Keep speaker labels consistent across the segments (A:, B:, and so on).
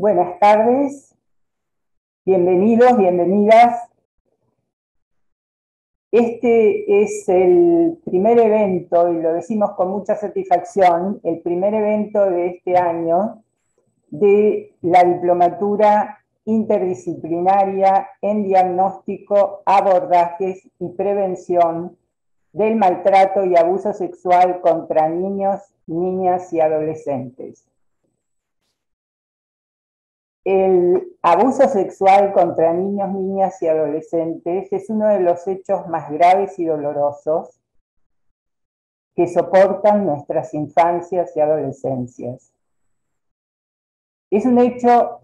A: Buenas tardes, bienvenidos, bienvenidas. Este es el primer evento, y lo decimos con mucha satisfacción, el primer evento de este año de la Diplomatura Interdisciplinaria en Diagnóstico, Abordajes y Prevención del Maltrato y Abuso Sexual contra niños, niñas y adolescentes. El abuso sexual contra niños, niñas y adolescentes es uno de los hechos más graves y dolorosos que soportan nuestras infancias y adolescencias. Es un hecho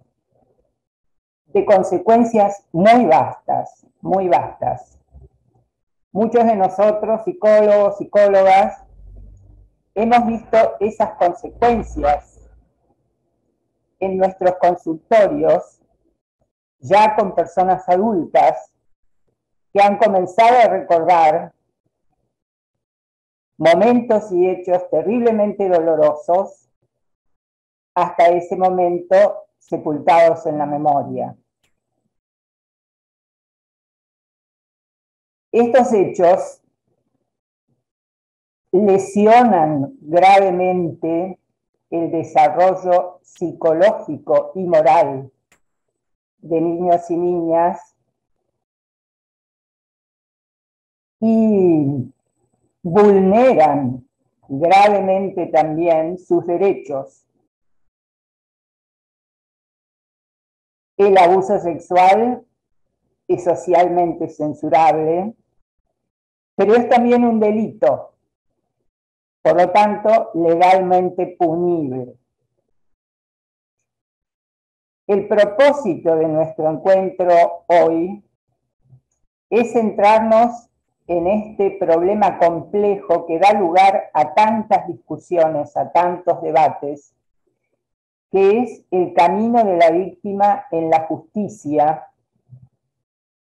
A: de consecuencias muy vastas, muy vastas. Muchos de nosotros, psicólogos, psicólogas, hemos visto esas consecuencias en nuestros consultorios, ya con personas adultas que han comenzado a recordar momentos y hechos terriblemente dolorosos, hasta ese momento sepultados en la memoria. Estos hechos lesionan gravemente el desarrollo psicológico y moral de niños y niñas y vulneran gravemente también sus derechos. El abuso sexual es socialmente censurable, pero es también un delito, por lo tanto, legalmente punible. El propósito de nuestro encuentro hoy es centrarnos en este problema complejo que da lugar a tantas discusiones, a tantos debates, que es el camino de la víctima en la justicia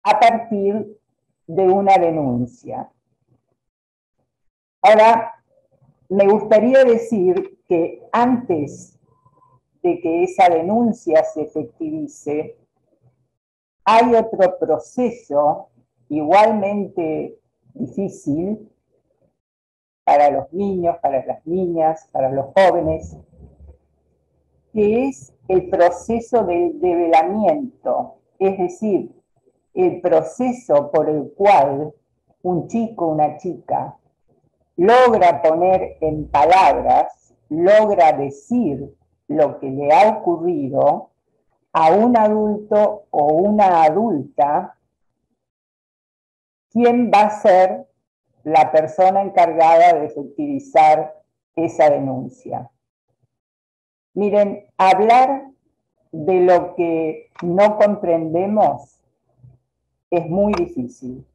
A: a partir de una denuncia. Ahora, me gustaría decir que antes de que esa denuncia se efectivice, hay otro proceso igualmente difícil para los niños, para las niñas, para los jóvenes, que es el proceso del develamiento, es decir, el proceso por el cual un chico, una chica, logra poner en palabras, logra decir lo que le ha ocurrido a un adulto o una adulta, ¿quién va a ser la persona encargada de efectivizar esa denuncia? Miren, hablar de lo que no comprendemos es muy difícil.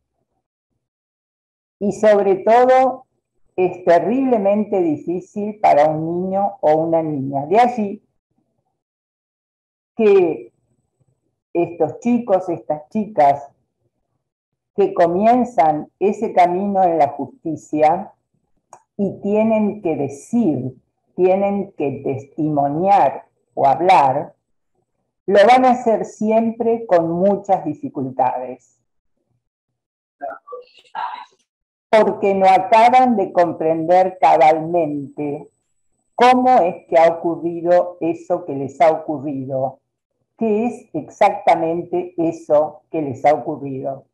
A: Y sobre todo, es terriblemente difícil para un niño o una niña. De allí que estos chicos, estas chicas, que comienzan ese camino en la justicia y tienen que decir, tienen que testimoniar o hablar, lo van a hacer siempre con muchas dificultades. Porque no acaban de comprender cabalmente cómo es que ha ocurrido eso que les ha ocurrido, qué es exactamente eso que les ha ocurrido.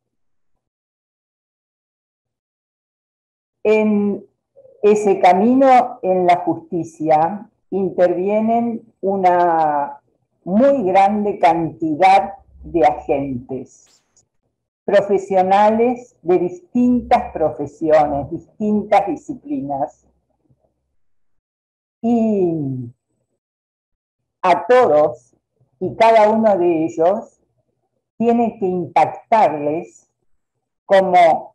A: En ese camino en la justicia intervienen una muy grande cantidad de agentes, profesionales de distintas profesiones, distintas disciplinas, y a todos y cada uno de ellos tiene que impactarles como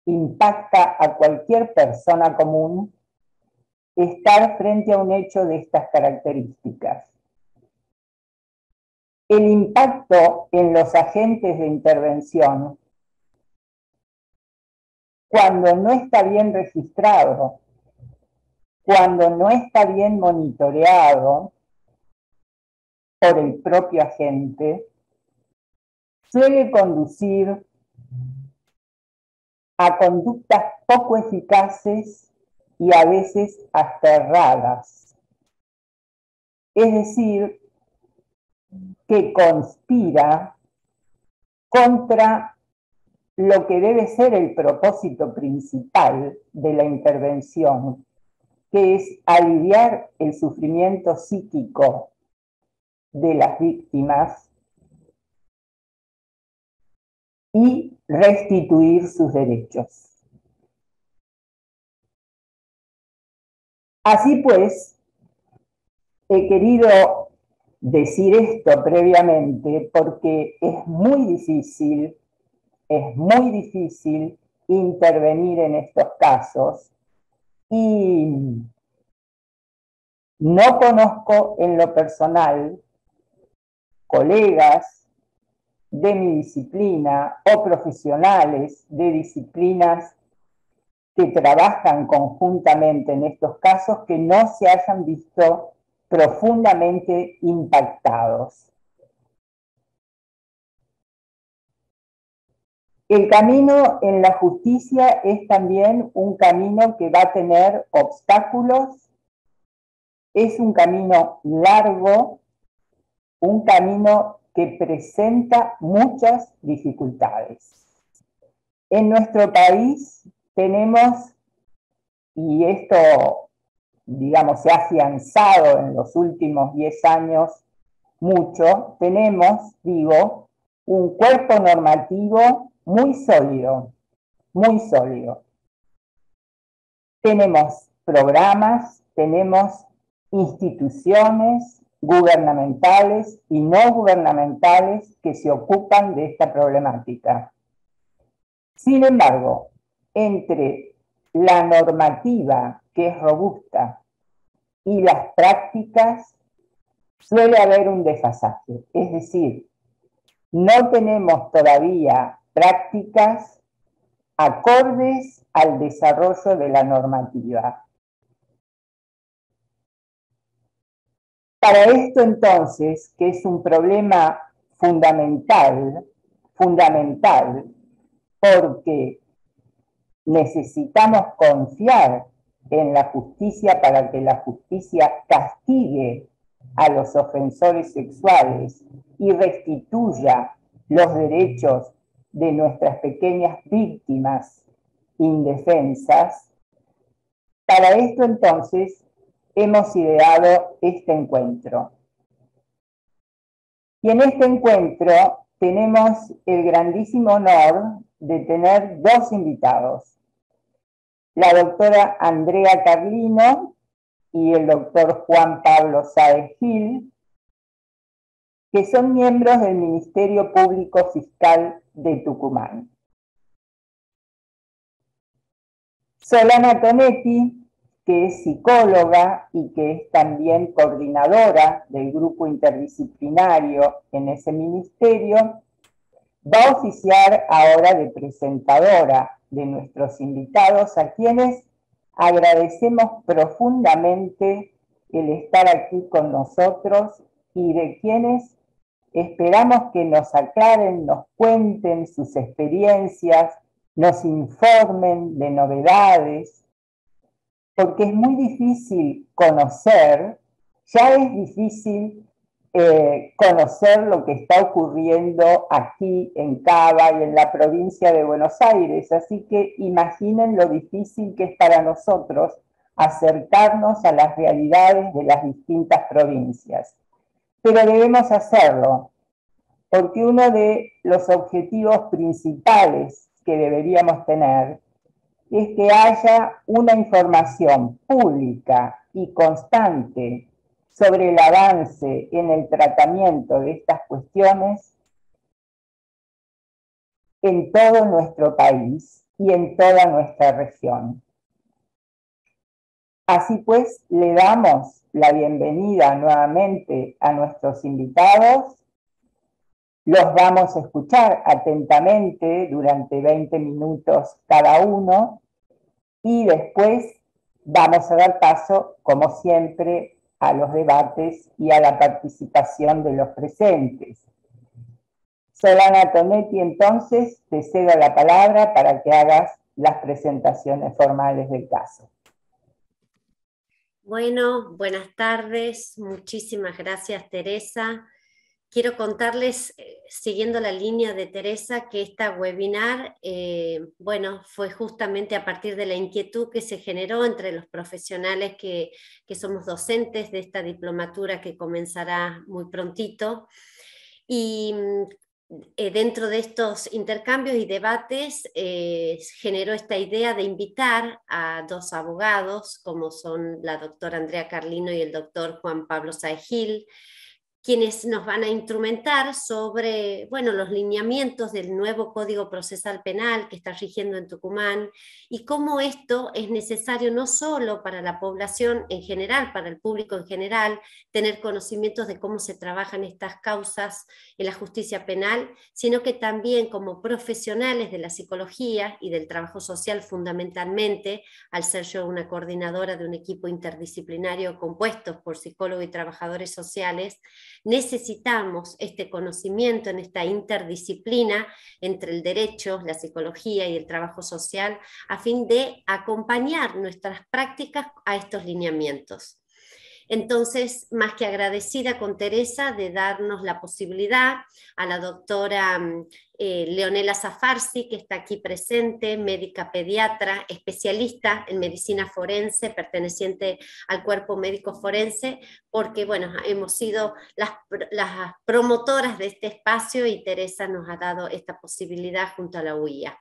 A: impacta a cualquier persona común estar frente a un hecho de estas características. El impacto en los agentes de intervención, cuando no está bien registrado, cuando no está bien monitoreado, por el propio agente, suele conducir a conductas poco eficaces y a veces hasta erradas. Es decir, que conspira contra lo que debe ser el propósito principal de la intervención, que es aliviar el sufrimiento psíquico de las víctimas y restituir sus derechos. Así pues, he querido decir esto previamente porque es muy difícil intervenir en estos casos y no conozco en lo personal colegas de mi disciplina o profesionales de disciplinas que trabajan conjuntamente en estos casos que no se hayan visto profundamente impactados. El camino en la justicia es también un camino que va a tener obstáculos, es un camino largo, un camino que presenta muchas dificultades. En nuestro país tenemos, y esto, digamos, se ha afianzado en los últimos 10 años mucho, tenemos, digo, un cuerpo normativo muy sólido, muy sólido. Tenemos programas, tenemos instituciones gubernamentales y no gubernamentales que se ocupan de esta problemática. Sin embargo, entre la normativa, que es robusta, y las prácticas, suele haber un desfasaje. Es decir, no tenemos todavía prácticas acordes al desarrollo de la normativa. Para esto entonces, que es un problema fundamental, porque necesitamos confiar en la justicia para que la justicia castigue a los ofensores sexuales y restituya los derechos de nuestras pequeñas víctimas indefensas. Para esto entonces hemos ideado este encuentro. Y en este encuentro tenemos el grandísimo honor de tener dos invitados, la doctora Andrea Carlino y el doctor Juan Pablo Sáez Gil, que son miembros del Ministerio Público Fiscal de Tucumán. Solana Tonetti, que es psicóloga y que es también coordinadora del grupo interdisciplinario en ese ministerio, va a oficiar ahora de presentadora de nuestros invitados, a quienes agradecemos profundamente el estar aquí con nosotros y de quienes esperamos que nos aclaren, nos cuenten sus experiencias, nos informen de novedades, porque es muy difícil conocer, ya es difícil conocer lo que está ocurriendo aquí en Cava y en la provincia de Buenos Aires, así que imaginen lo difícil que es para nosotros acercarnos a las realidades de las distintas provincias. Pero debemos hacerlo, porque uno de los objetivos principales que deberíamos tener es que haya una información pública y constante sobre el avance en el tratamiento de estas cuestiones en todo nuestro país y en toda nuestra región. Así pues, le damos la bienvenida nuevamente a nuestros invitados. Los vamos a escuchar atentamente durante 20 minutos cada uno y después vamos a dar paso, como siempre, a los debates y a la participación de los presentes. Solana Tonetti, entonces, te cedo la palabra para que hagas las presentaciones formales del caso.
B: Bueno, buenas tardes, muchísimas gracias, Teresa. Quiero contarles, siguiendo la línea de Teresa, que esta webinar, fue justamente a partir de la inquietud que se generó entre los profesionales que somos docentes de esta diplomatura que comenzará muy prontito. Y dentro de estos intercambios y debates generó esta idea de invitar a dos abogados, como son la doctora Andrea Carlino y el doctor Juan Pablo Sáez Gil, quienes nos van a instrumentar sobre, los lineamientos del nuevo Código Procesal Penal que está rigiendo en Tucumán y cómo esto es necesario no solo para la población en general, para el público en general, tener conocimientos de cómo se trabajan estas causas en la justicia penal, sino que también como profesionales de la psicología y del trabajo social fundamentalmente, al ser yo una coordinadora de un equipo interdisciplinario compuesto por psicólogos y trabajadores sociales, necesitamos este conocimiento en esta interdisciplina entre el derecho, la psicología y el trabajo social a fin de acompañar nuestras prácticas a estos lineamientos. Entonces, más que agradecida con Teresa de darnos la posibilidad, a la doctora Leonela Safarsi, que está aquí presente, médica pediatra, especialista en medicina forense, perteneciente al cuerpo médico forense, porque hemos sido las promotoras de este espacio y Teresa nos ha dado esta posibilidad junto a la UIA.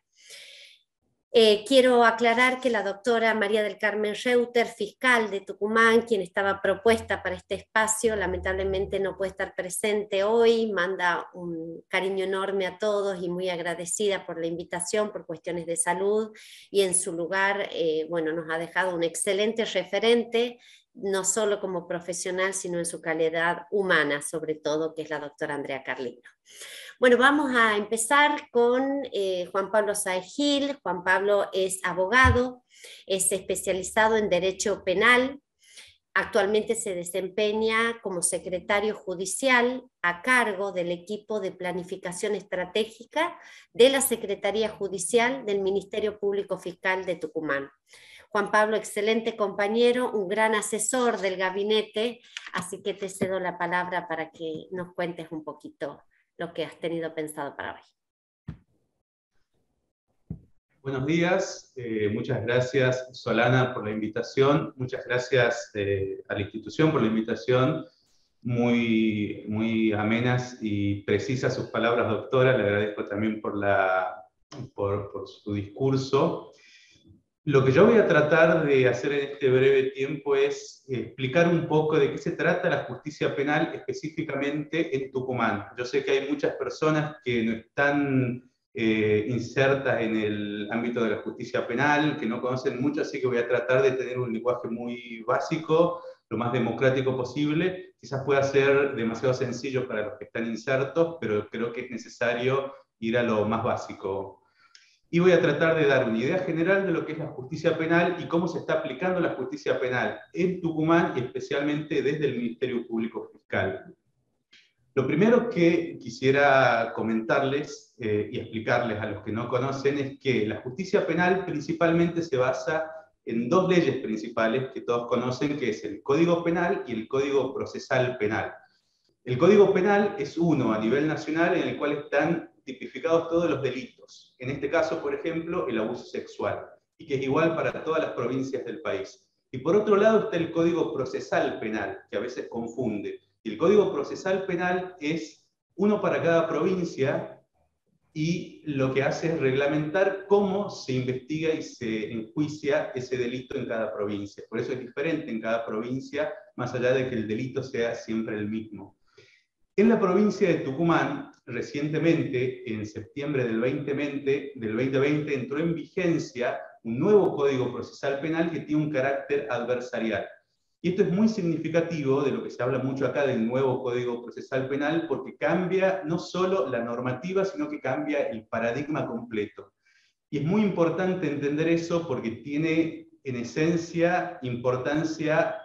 B: Quiero aclarar que la doctora María del Carmen Reuter, fiscal de Tucumán, quien estaba propuesta para este espacio, lamentablemente no puede estar presente hoy, manda un cariño enorme a todos y muy agradecida por la invitación, por cuestiones de salud, y en su lugar, nos ha dejado un excelente referente, no solo como profesional, sino en su calidad humana, sobre todo, que es la doctora Andrea Carlino. Bueno, vamos a empezar con Juan Pablo Sáez Gil. Juan Pablo es abogado, es especializado en Derecho Penal. Actualmente se desempeña como secretario judicial a cargo del equipo de planificación estratégica de la Secretaría Judicial del Ministerio Público Fiscal de Tucumán. Juan Pablo, excelente compañero, un gran asesor del gabinete, así que te cedo la palabra para que nos cuentes un poquito lo que has tenido pensado para hoy.
C: Buenos días, muchas gracias Solana por la invitación, muchas gracias a la institución por la invitación, muy amenas y precisas sus palabras, doctora, le agradezco también por su discurso. Lo que yo voy a tratar de hacer en este breve tiempo es explicar un poco de qué se trata la justicia penal específicamente en Tucumán. Yo sé que hay muchas personas que no están insertas en el ámbito de la justicia penal, que no conocen mucho, así que voy a tratar de tener un lenguaje muy básico, lo más democrático posible. Quizás pueda ser demasiado sencillo para los que están insertos, pero creo que es necesario ir a lo más básico. Y voy a tratar de dar una idea general de lo que es la justicia penal y cómo se está aplicando la justicia penal en Tucumán y especialmente desde el Ministerio Público Fiscal. Lo primero que quisiera comentarles y explicarles a los que no conocen es que la justicia penal principalmente se basa en dos leyes principales que todos conocen, que es el Código Penal y el Código Procesal Penal. El Código Penal es uno a nivel nacional en el cual están tipificados todos los delitos. En este caso, por ejemplo, el abuso sexual, y que es igual para todas las provincias del país. Y por otro lado está el Código Procesal Penal, que a veces confunde. Y el Código Procesal Penal es uno para cada provincia y lo que hace es reglamentar cómo se investiga y se enjuicia ese delito en cada provincia. Por eso es diferente en cada provincia, más allá de que el delito sea siempre el mismo. En la provincia de Tucumán, recientemente, en septiembre del 2020, entró en vigencia un nuevo Código Procesal Penal que tiene un carácter adversarial. Y esto es muy significativo de lo que se habla mucho acá del nuevo Código Procesal Penal, porque cambia no solo la normativa, sino que cambia el paradigma completo. Y es muy importante entender eso porque tiene, en esencia, importancia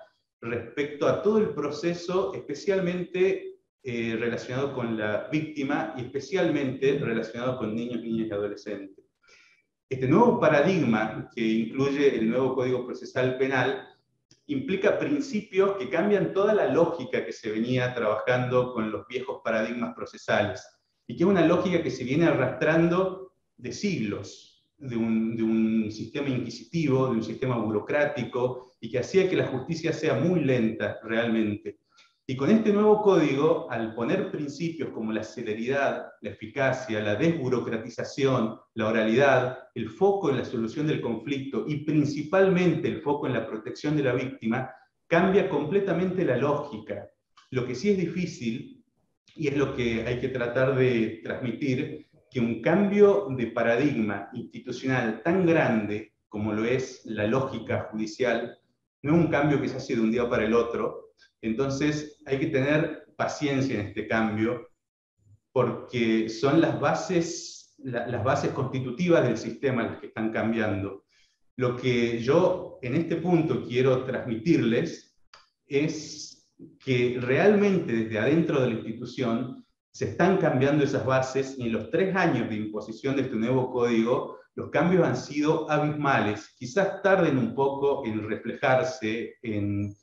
C: respecto a todo el proceso, especialmente relacionado con la víctima y especialmente relacionado con niños, niñas y adolescentes. Este nuevo paradigma, que incluye el nuevo Código Procesal Penal, implica principios que cambian toda la lógica que se venía trabajando con los viejos paradigmas procesales, y que es una lógica que se viene arrastrando de siglos, de un sistema inquisitivo, de un sistema burocrático, y que hacía que la justicia sea muy lenta realmente. Y con este nuevo código, al poner principios como la celeridad, la eficacia, la desburocratización, la oralidad, el foco en la solución del conflicto y principalmente el foco en la protección de la víctima, cambia completamente la lógica. Lo que sí es difícil, y es lo que hay que tratar de transmitir, que un cambio de paradigma institucional tan grande como lo es la lógica judicial, no es un cambio que se hace de un día para el otro. Entonces hay que tener paciencia en este cambio, porque son las bases constitutivas del sistema las que están cambiando. Lo que yo en este punto quiero transmitirles es que realmente desde adentro de la institución se están cambiando esas bases, y en los 3 años de imposición de este nuevo código, los cambios han sido abismales. Quizás tarden un poco en reflejarse en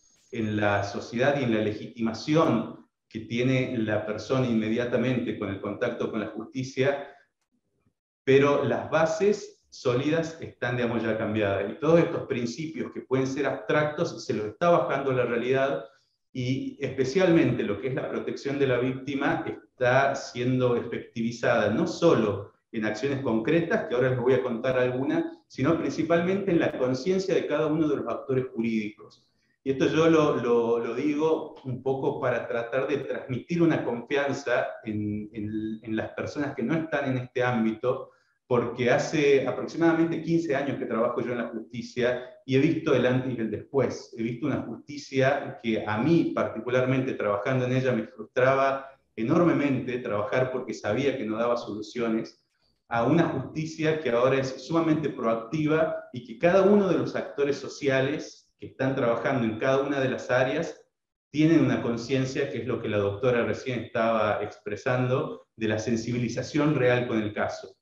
C: la sociedad y en la legitimación que tiene la persona inmediatamente con el contacto con la justicia, pero las bases sólidas están, digamos, ya cambiadas. Y todos estos principios que pueden ser abstractos se los está bajando la realidad, y especialmente lo que es la protección de la víctima está siendo efectivizada no solo en acciones concretas, que ahora les voy a contar algunas, sino principalmente en la conciencia de cada uno de los actores jurídicos. Y esto yo lo digo un poco para tratar de transmitir una confianza en las personas que no están en este ámbito, porque hace aproximadamente 15 años que trabajo yo en la justicia y he visto el antes y el después. He visto una justicia que a mí particularmente, trabajando en ella, me frustraba enormemente trabajar porque sabía que no daba soluciones, a una justicia que ahora es sumamente proactiva y que cada uno de los actores sociales que están trabajando en cada una de las áreas tienen una conciencia, que es lo que la doctora recién estaba expresando, de la sensibilización real con el caso.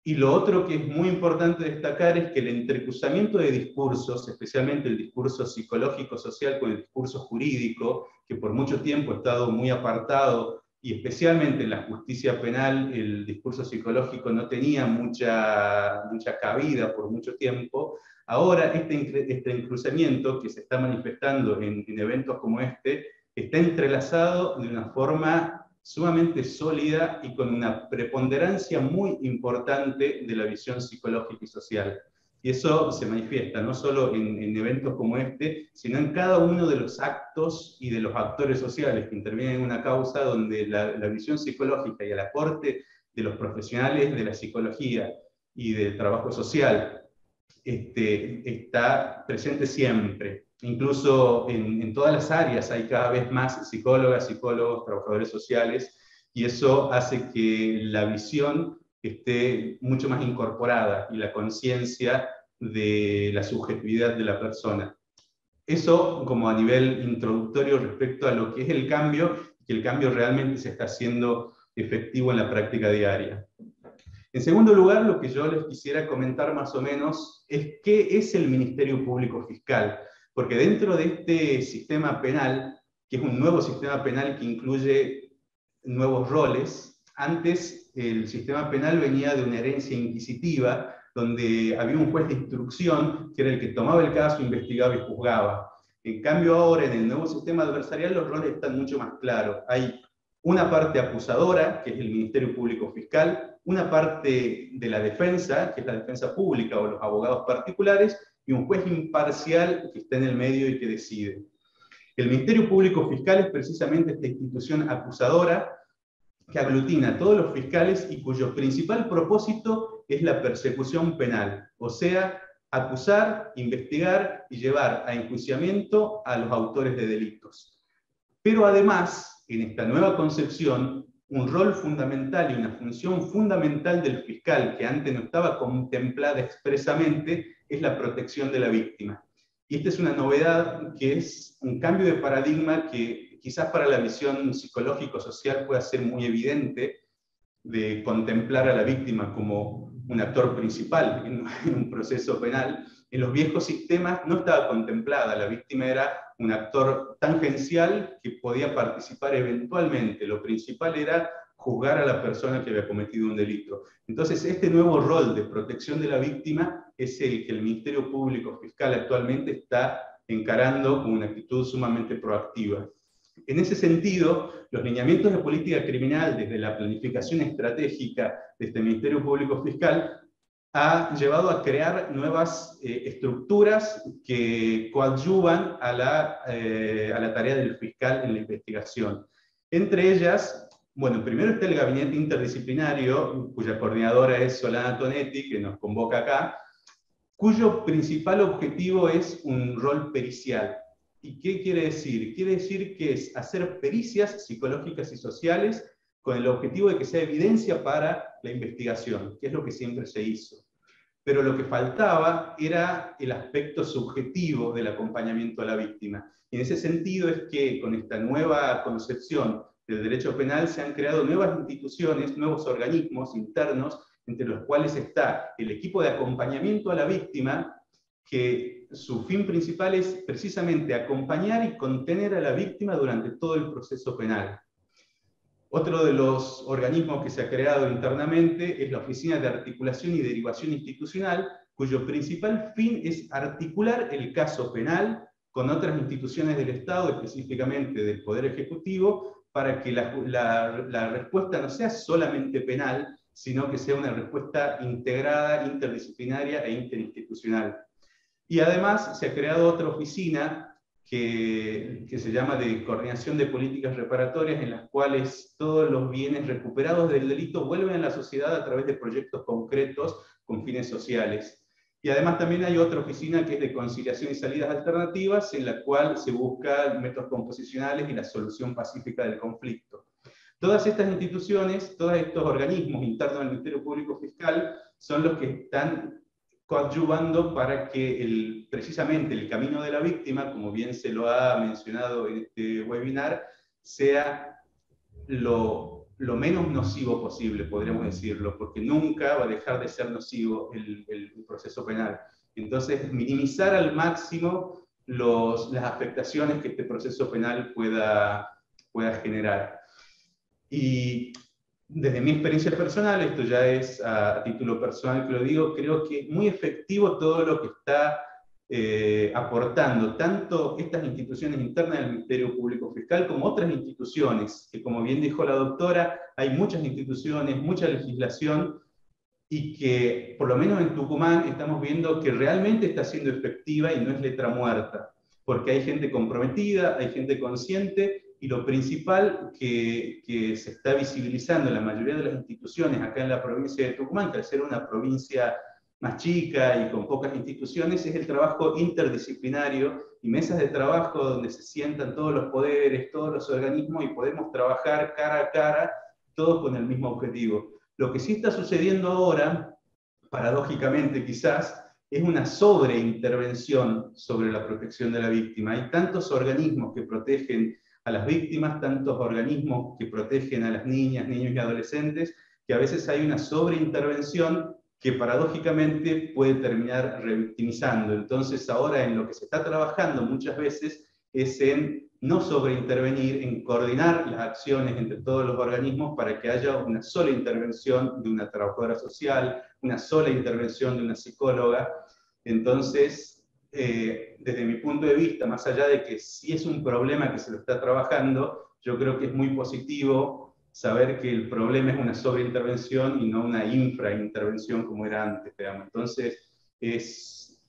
C: Y lo otro que es muy importante destacar es que el entrecruzamiento de discursos, especialmente el discurso psicológico-social con el discurso jurídico, que por mucho tiempo ha estado muy apartado, y especialmente en la justicia penal el discurso psicológico no tenía mucha cabida por mucho tiempo. Ahora este encruzamiento que se está manifestando en eventos como este está entrelazado de una forma sumamente sólida y con una preponderancia muy importante de la visión psicológica y social. Y eso se manifiesta no solo en eventos como este, sino en cada uno de los actos y de los actores sociales que intervienen en una causa, donde la visión psicológica y el aporte de los profesionales de la psicología y del trabajo social está presente siempre. Incluso en todas las áreas hay cada vez más psicólogas, psicólogos, trabajadores sociales, y eso hace que la visión esté mucho más incorporada y la conciencia de la subjetividad de la persona. Eso como a nivel introductorio respecto a lo que es el cambio, que el cambio realmente se está haciendo efectivo en la práctica diaria. En segundo lugar, lo que yo les quisiera comentar más o menos es qué es el Ministerio Público Fiscal, porque dentro de este sistema penal, que es un nuevo sistema penal que incluye nuevos roles, antes el sistema penal venía de una herencia inquisitiva, donde había un juez de instrucción que era el que tomaba el caso, investigaba y juzgaba. En cambio ahora, en el nuevo sistema adversarial, los roles están mucho más claros. Hay una parte acusadora, que es el Ministerio Público Fiscal, una parte de la defensa, que es la defensa pública o los abogados particulares, y un juez imparcial que está en el medio y que decide. El Ministerio Público Fiscal es precisamente esta institución acusadora que aglutina a todos los fiscales y cuyo principal propósito es la persecución penal, o sea, acusar, investigar y llevar a enjuiciamiento a los autores de delitos. Pero además, en esta nueva concepción, un rol fundamental y una función fundamental del fiscal, que antes no estaba contemplada expresamente, es la protección de la víctima. Y esta es una novedad que es un cambio de paradigma que quizás para la visión psicológico-social pueda ser muy evidente, de contemplar a la víctima como un actor principal en un proceso penal. En los viejos sistemas no estaba contemplada, la víctima era un actor tangencial que podía participar eventualmente, lo principal era juzgar a la persona que había cometido un delito. Entonces, este nuevo rol de protección de la víctima es el que el Ministerio Público Fiscal actualmente está encarando con una actitud sumamente proactiva. En ese sentido, los lineamientos de política criminal desde la planificación estratégica de este Ministerio Público Fiscal ha llevado a crear nuevas estructuras que coadyuvan a la tarea del fiscal en la investigación. Entre ellas, bueno, primero está el gabinete interdisciplinario, cuya coordinadora es Solana Tonetti, que nos convoca acá, cuyo principal objetivo es un rol pericial. ¿Y qué quiere decir? Quiere decir que es hacer pericias psicológicas y sociales con el objetivo de que sea evidencia para la investigación, que es lo que siempre se hizo. Pero lo que faltaba era el aspecto subjetivo del acompañamiento a la víctima. Y en ese sentido es que con esta nueva concepción del derecho penal se han creado nuevas instituciones, nuevos organismos internos, entre los cuales está el equipo de acompañamiento a la víctima, que su fin principal es precisamente acompañar y contener a la víctima durante todo el proceso penal. Otro de los organismos que se ha creado internamente es la Oficina de Articulación y Derivación Institucional, cuyo principal fin es articular el caso penal con otras instituciones del Estado, específicamente del Poder Ejecutivo, para que la respuesta no sea solamente penal, sino que sea una respuesta integrada, interdisciplinaria e interinstitucional. Y además se ha creado otra oficina que se llama de Coordinación de Políticas Reparatorias, en las cuales todos los bienes recuperados del delito vuelven a la sociedad a través de proyectos concretos con fines sociales. Y además también hay otra oficina que es de Conciliación y Salidas Alternativas, en la cual se buscan métodos composicionales y la solución pacífica del conflicto. Todas estas instituciones, todos estos organismos internos del Ministerio Público Fiscal son los que están coadyuvando para que precisamente el camino de la víctima, como bien se lo ha mencionado en este webinar, sea lo menos nocivo posible, podríamos decirlo, porque nunca va a dejar de ser nocivo el proceso penal. Entonces, minimizar al máximo las afectaciones que este proceso penal pueda generar. Y desde mi experiencia personal, esto ya es a título personal que lo digo, creo que es muy efectivo todo lo que está aportando tanto estas instituciones internas del Ministerio Público Fiscal como otras instituciones, que como bien dijo la doctora, hay muchas instituciones, mucha legislación, y que por lo menos en Tucumán estamos viendo que realmente está siendo efectiva y no es letra muerta, porque hay gente comprometida, hay gente consciente, y lo principal que se está visibilizando en la mayoría de las instituciones acá en la provincia de Tucumán, que al ser una provincia más chica y con pocas instituciones, es el trabajo interdisciplinario y mesas de trabajo donde se sientan todos los poderes, todos los organismos y podemos trabajar cara a cara, todos con el mismo objetivo. Lo que sí está sucediendo ahora, paradójicamente quizás, es una sobreintervención sobre la protección de la víctima. Hay tantos organismos que protegen a las víctimas, tantos organismos que protegen a las niñas, niños y adolescentes, que a veces hay una sobreintervención que paradójicamente puede terminar revictimizando. Entonces ahora en lo que se está trabajando muchas veces es en no sobreintervenir, en coordinar las acciones entre todos los organismos para que haya una sola intervención de una trabajadora social, una sola intervención de una psicóloga. Entonces, desde mi punto de vista, más allá de que sí es un problema que se lo está trabajando, yo creo que es muy positivo saber que el problema es una sobreintervención y no una infraintervención como era antes, digamos. Entonces, es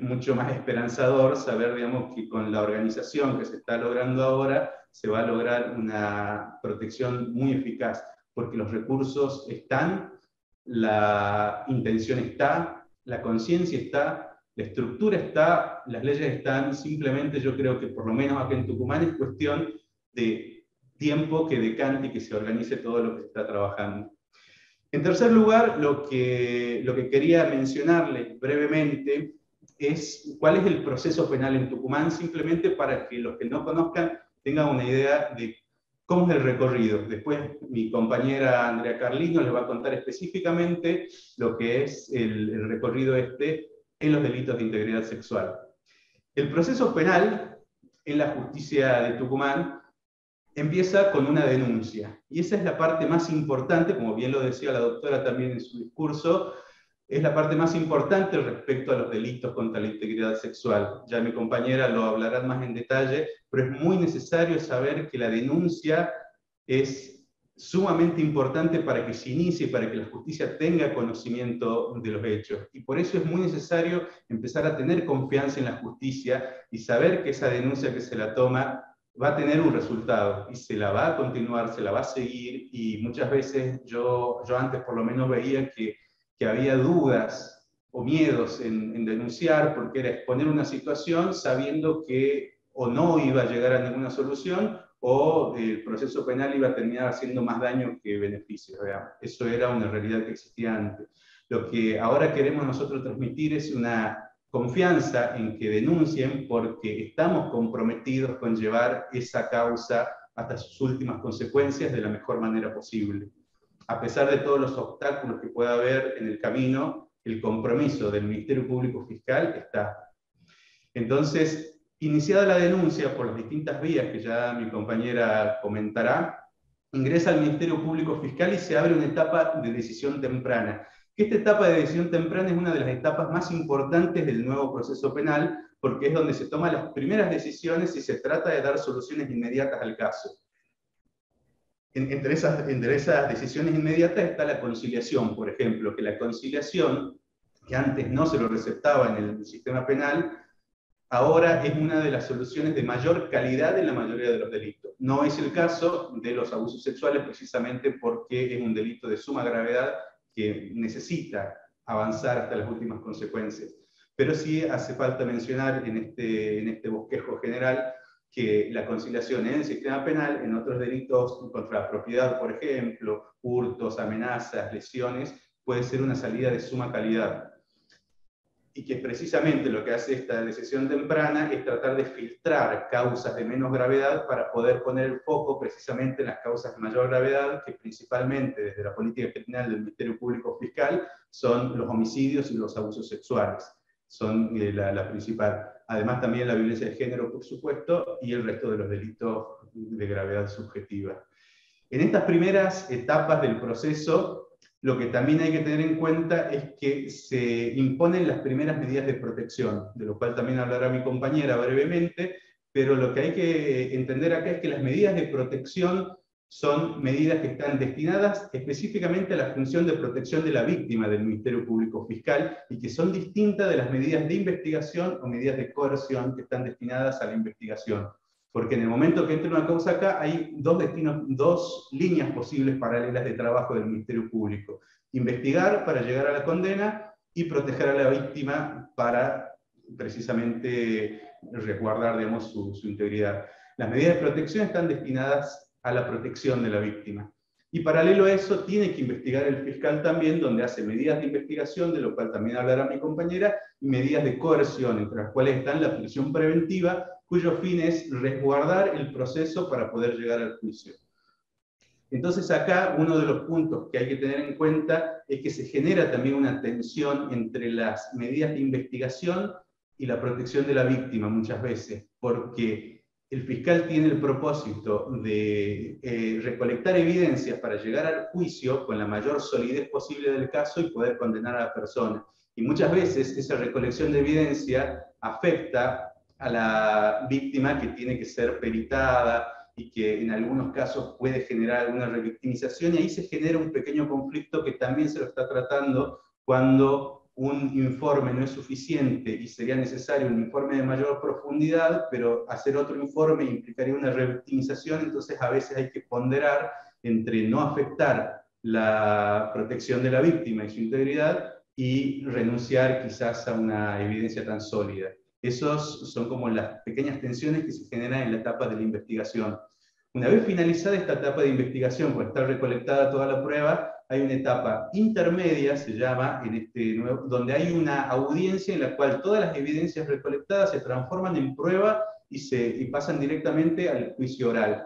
C: mucho más esperanzador saber, digamos, que con la organización que se está logrando ahora se va a lograr una protección muy eficaz, porque los recursos están, la intención está, la conciencia está, la estructura está, las leyes están, simplemente yo creo que por lo menos acá en Tucumán es cuestión de tiempo que decante y que se organice todo lo que se está trabajando. En tercer lugar, lo que quería mencionarles brevemente es cuál es el proceso penal en Tucumán, simplemente para que los que no conozcan tengan una idea de cómo es el recorrido. Después mi compañera Andrea Carlino les va a contar específicamente lo que es el recorrido en los delitos de integridad sexual. El proceso penal en la justicia de Tucumán empieza con una denuncia, y esa es la parte más importante, como bien lo decía la doctora también en su discurso, es la parte más importante respecto a los delitos contra la integridad sexual. Ya mi compañera lo hablará más en detalle, pero es muy necesario saber que la denuncia es sumamente importante para que se inicie, para que la justicia tenga conocimiento de los hechos. Y por eso es muy necesario empezar a tener confianza en la justicia y saber que esa denuncia que se la toma va a tener un resultado y se la va a continuar, se la va a seguir, y muchas veces yo antes por lo menos veía que había dudas o miedos en denunciar, porque era exponer una situación sabiendo que o no iba a llegar a ninguna solución o el proceso penal iba a terminar haciendo más daño que beneficio. Eso era una realidad que existía antes. Lo que ahora queremos nosotros transmitir es una confianza en que denuncien, porque estamos comprometidos con llevar esa causa hasta sus últimas consecuencias de la mejor manera posible. A pesar de todos los obstáculos que pueda haber en el camino, el compromiso del Ministerio Público Fiscal está. Entonces, iniciada la denuncia por las distintas vías que ya mi compañera comentará, ingresa al Ministerio Público Fiscal y se abre una etapa de decisión temprana. Esta etapa de decisión temprana es una de las etapas más importantes del nuevo proceso penal, porque es donde se toman las primeras decisiones y se trata de dar soluciones inmediatas al caso. Entre esas decisiones inmediatas está la conciliación, por ejemplo, que la conciliación, que antes no se lo receptaba en el sistema penal, ahora es una de las soluciones de mayor calidad en la mayoría de los delitos. No es el caso de los abusos sexuales, precisamente porque es un delito de suma gravedad que necesita avanzar hasta las últimas consecuencias. Pero sí hace falta mencionar en este bosquejo general que la conciliación en el sistema penal, en otros delitos contra la propiedad, por ejemplo, hurtos, amenazas, lesiones, puede ser una salida de suma calidad. Y que precisamente lo que hace esta decisión temprana es tratar de filtrar causas de menos gravedad para poder poner el foco precisamente en las causas de mayor gravedad, que principalmente desde la política criminal del Ministerio Público Fiscal son los homicidios y los abusos sexuales. Son la principal. Además también la violencia de género, por supuesto, y el resto de los delitos de gravedad subjetiva. En estas primeras etapas del proceso, lo que también hay que tener en cuenta es que se imponen las primeras medidas de protección, de lo cual también hablará mi compañera brevemente, pero lo que hay que entender acá es que las medidas de protección son medidas que están destinadas específicamente a la función de protección de la víctima del Ministerio Público Fiscal y que son distintas de las medidas de investigación o medidas de coerción que están destinadas a la investigación. Porque en el momento que entra una causa acá, hay dos líneas posibles paralelas de trabajo del Ministerio Público. Investigar para llegar a la condena y proteger a la víctima para precisamente resguardar, digamos, su integridad. Las medidas de protección están destinadas a la protección de la víctima. Y paralelo a eso, tiene que investigar el fiscal también, donde hace medidas de investigación, de lo cual también hablará mi compañera, y medidas de coerción, entre las cuales están la prisión preventiva, cuyo fin es resguardar el proceso para poder llegar al juicio. Entonces acá uno de los puntos que hay que tener en cuenta es que se genera también una tensión entre las medidas de investigación y la protección de la víctima muchas veces, porque el fiscal tiene el propósito de recolectar evidencias para llegar al juicio con la mayor solidez posible del caso y poder condenar a la persona. Y muchas veces esa recolección de evidencia afecta a la víctima, que tiene que ser peritada y que en algunos casos puede generar alguna revictimización, y ahí se genera un pequeño conflicto que también se lo está tratando cuando un informe no es suficiente y sería necesario un informe de mayor profundidad, pero hacer otro informe implicaría una revictimización. Entonces a veces hay que ponderar entre no afectar la protección de la víctima y su integridad y renunciar quizás a una evidencia tan sólida. Esos son como las pequeñas tensiones que se generan en la etapa de la investigación. Una vez finalizada esta etapa de investigación, pues está recolectada toda la prueba, hay una etapa intermedia, se llama, donde hay una audiencia en la cual todas las evidencias recolectadas se transforman en prueba y pasan directamente al juicio oral.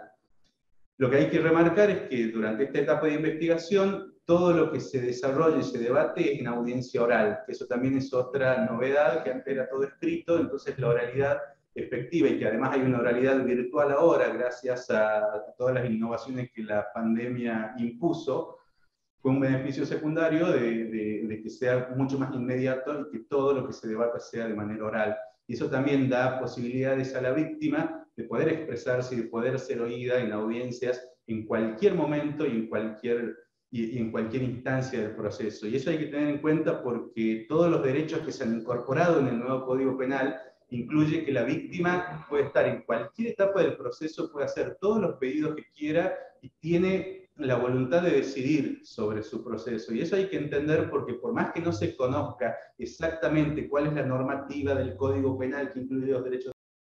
C: Lo que hay que remarcar es que durante esta etapa de investigación, todo lo que se desarrolla y se debate es en audiencia oral, que eso también es otra novedad, que antes era todo escrito, entonces la oralidad efectiva, y que además hay una oralidad virtual ahora, gracias a todas las innovaciones que la pandemia impuso, fue un beneficio secundario de que sea mucho más inmediato y que todo lo que se debata sea de manera oral. Y eso también da posibilidades a la víctima de poder expresarse y de poder ser oída en audiencias en cualquier momento y en cualquier instancia del proceso. Y eso hay que tener en cuenta porque todos los derechos que se han incorporado en el nuevo Código Penal incluye que la víctima puede estar en cualquier etapa del proceso, puede hacer todos los pedidos que quiera y tiene la voluntad de decidir sobre su proceso. Y eso hay que entender porque por más que no se conozca exactamente cuál es la normativa del Código Penal que incluye los derechos